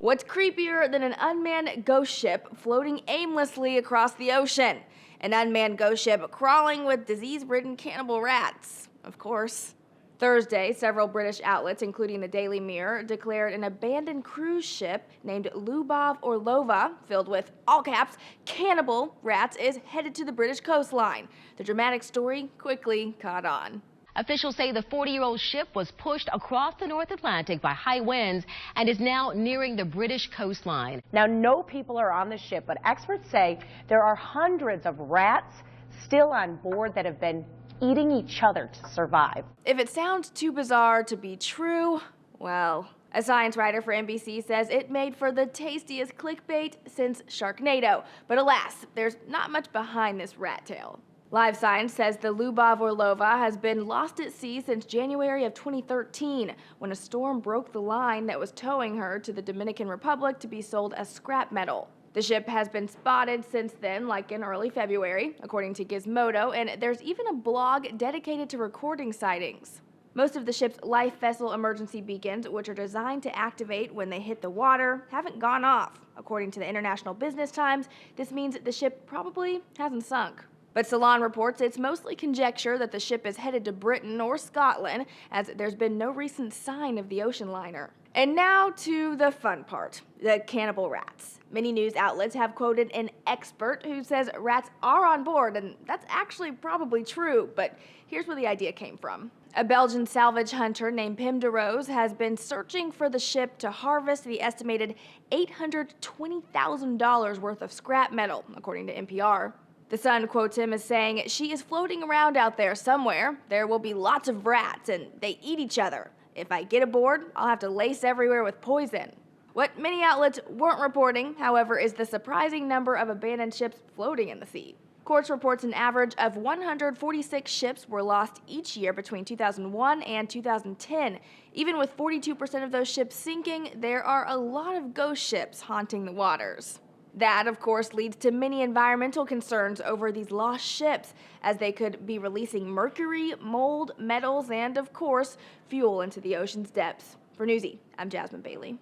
What's creepier than an unmanned ghost ship floating aimlessly across the ocean? An unmanned ghost ship crawling with disease-ridden cannibal rats, of course. Thursday, several British outlets, including the Daily Mirror, declared an abandoned cruise ship named Lubov Orlova, filled with, all caps, cannibal rats, is headed to the British coastline. The dramatic story quickly caught on. Officials say the 40-year-old ship was pushed across the North Atlantic by high winds and is now nearing the British coastline. Now, no people are on the ship, but experts say there are hundreds of rats still on board that have been eating each other to survive. If it sounds too bizarre to be true, well, a science writer for NBC says it made for the tastiest clickbait since Sharknado. But alas, there's not much behind this rat tale. Live Science says the Lubov Orlova has been lost at sea since January of 2013, when a storm broke the line that was towing her to the Dominican Republic to be sold as scrap metal. The ship has been spotted since then, like in early February, according to Gizmodo, and there's even a blog dedicated to recording sightings. Most of the ship's life vessel emergency beacons, which are designed to activate when they hit the water, haven't gone off. According to the International Business Times, this means the ship probably hasn't sunk. But Salon reports it's mostly conjecture that the ship is headed to Britain or Scotland, as there's been no recent sign of the ocean liner. And now to the fun part, the cannibal rats. Many news outlets have quoted an expert who says rats are on board, and that's actually probably true, but here's where the idea came from. A Belgian salvage hunter named Pim de Rose has been searching for the ship to harvest the estimated $820,000 worth of scrap metal, according to NPR. The Sun quotes him as saying, "She is floating around out there somewhere. There will be lots of rats, and they eat each other. If I get aboard, I'll have to lace everywhere with poison." What many outlets weren't reporting, however, is the surprising number of abandoned ships floating in the sea. Quartz reports an average of 146 ships were lost each year between 2001 and 2010. Even with 42% of those ships sinking, there are a lot of ghost ships haunting the waters. That, of course, leads to many environmental concerns over these lost ships, as they could be releasing mercury, mold, metals, and, of course, fuel into the ocean's depths. For Newsy, I'm Jasmine Bailey.